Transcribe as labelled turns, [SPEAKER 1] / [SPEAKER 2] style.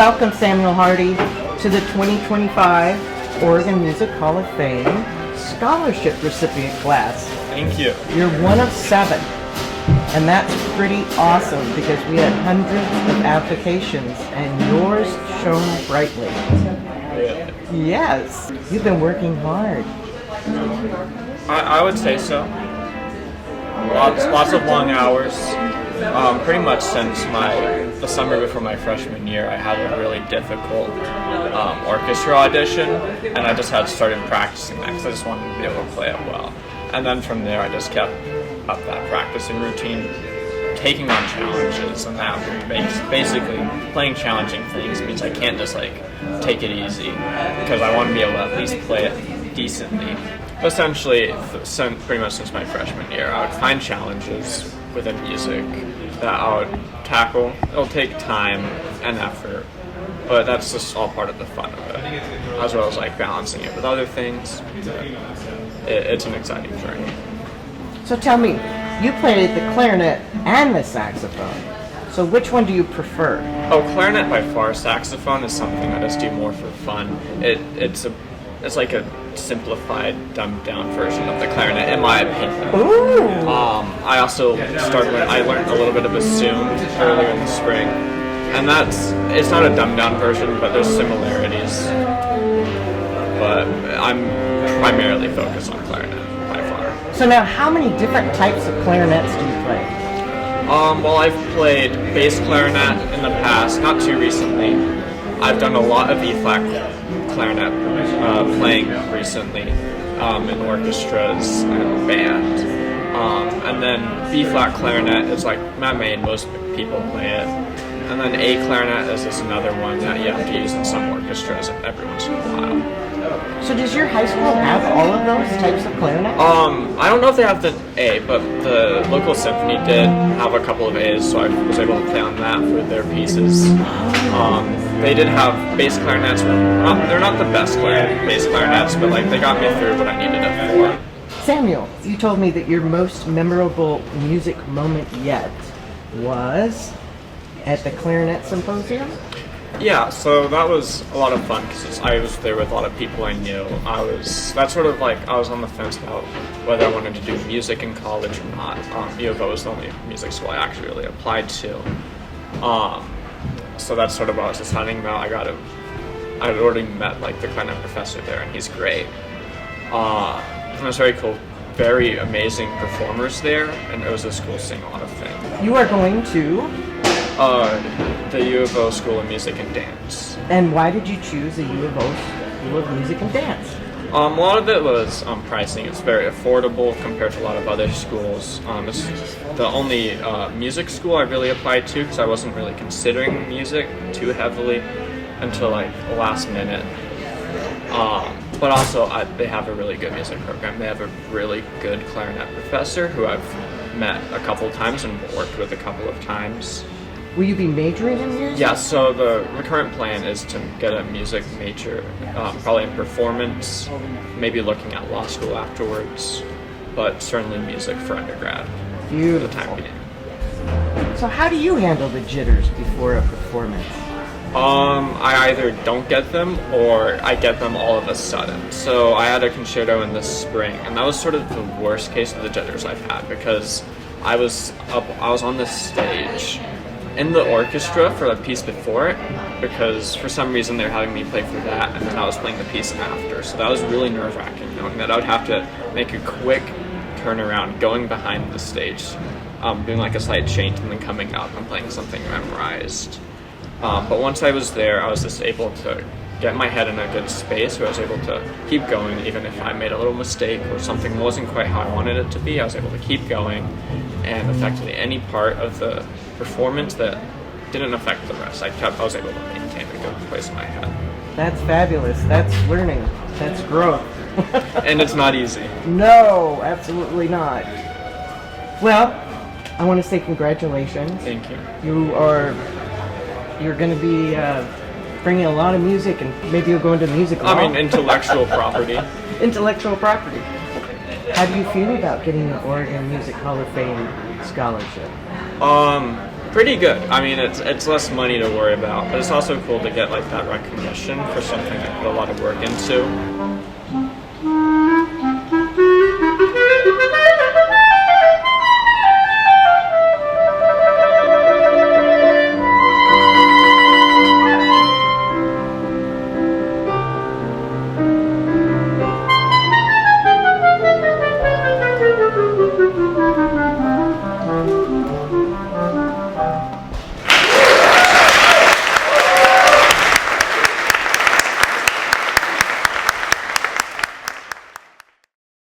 [SPEAKER 1] welcome Samuel Hardy to the 2025 Oregon Music Hall of Fame scholarship recipient class.
[SPEAKER 2] Thank you.
[SPEAKER 1] You're one of 7, and that's pretty awesome because we had hundreds of applications and yours shone brightly.
[SPEAKER 2] Really?
[SPEAKER 1] Yes, you've been working hard.
[SPEAKER 2] I would say so. Lots of long hours. Pretty much since the summer before my freshman year, I had a really difficult orchestra audition, and I just had started practicing that because I just wanted to be able to play it well. And then from there, I just kept up that practicing routine, taking on challenges, and now basically playing challenging things means I can't just take it easy because I want to be able to at least play it decently. Essentially, pretty much since my freshman year, I would find challenges within music that I would tackle. It'll take time and effort, but that's just all part of the fun of it, as well as balancing it with other things. It's an exciting journey.
[SPEAKER 1] So tell me, you played the clarinet and the saxophone. So which one do you prefer?
[SPEAKER 2] Oh, clarinet by far. Saxophone is something I just do more for fun. It's like a simplified, dumbed down version of the clarinet, in my opinion.
[SPEAKER 1] Ooh.
[SPEAKER 2] I also I learned a little bit of bassoon earlier in the spring, and it's not a dumbed down version, but there's similarities. But I'm primarily focused on clarinet by far.
[SPEAKER 1] So now, how many different types of clarinets do you play?
[SPEAKER 2] Well, I've played bass clarinet in the past, not too recently. I've done a lot of E-flat clarinet playing recently in orchestras and band. And then B-flat clarinet is my main, most people play it. And then A clarinet is just another one that you have to use in some orchestras every once in a while.
[SPEAKER 1] So does your high school have all of those types of clarinet?
[SPEAKER 2] I don't know if they have the A, but the local symphony did have a couple of A's, so I was able to play on that for their pieces. They did have bass clarinets. They're not the best bass clarinets, but they got me through what I needed it for.
[SPEAKER 1] Samuel, you told me that your most memorable music moment yet was at the Clarinet Symposium?
[SPEAKER 2] Yeah, so that was a lot of fun because I was there with a lot of people I knew. I was on the fence about whether I wanted to do music in college or not. U of O was the only music school I actually really applied to. So that's sort of what I was deciding about. I had already met the clarinet professor there, and he's great. It was very cool, very amazing performers there, and it was just cool seeing a lot of things.
[SPEAKER 1] You are going to?
[SPEAKER 2] The U of O School of Music and Dance.
[SPEAKER 1] And why did you choose the U of O School of Music and Dance?
[SPEAKER 2] A lot of it was pricing. It's very affordable compared to a lot of other schools. It's the only music school I really applied to because I wasn't really considering music too heavily until the last minute. But also, they have a really good music program. They have a really good clarinet professor who I've met a couple of times and worked with a couple of times.
[SPEAKER 1] Will you be majoring in music?
[SPEAKER 2] Yeah, so the current plan is to get a music major, probably in performance, maybe looking at law school afterwards, but certainly music for undergrad.
[SPEAKER 1] Beautiful.
[SPEAKER 2] For the time being.
[SPEAKER 1] So how do you handle the jitters before a performance?
[SPEAKER 2] I either don't get them or I get them all of a sudden. So I had a concerto in the spring, and that was sort of the worst case of the jitters I've had because I was on the stage in the orchestra for the piece before it because for some reason they were having me play for that, and then I was playing the piece after. So that was really nerve-wracking, knowing that I would have to make a quick turnaround going behind the stage, doing a slight change and then coming up and playing something memorized. But once I was there, I was just able to get my head in a good space where I was able to keep going even if I made a little mistake or something wasn't quite how I wanted it to be. I was able to keep going, and effectively any part of the performance that didn't affect the rest, I was able to maintain a good place in my head.
[SPEAKER 1] That's fabulous. That's learning. That's growth.
[SPEAKER 2] And it's not easy.
[SPEAKER 1] No, absolutely not. Well, I want to say congratulations.
[SPEAKER 2] Thank you.
[SPEAKER 1] You're going to be bringing a lot of music, and maybe you'll go into music law.
[SPEAKER 2] Intellectual property.
[SPEAKER 1] Intellectual property. How do you feel about getting the Oregon Music Hall of Fame scholarship?
[SPEAKER 2] Pretty good. I mean, it's less money to worry about, but it's also cool to get like that recognition for something I put a lot of work into.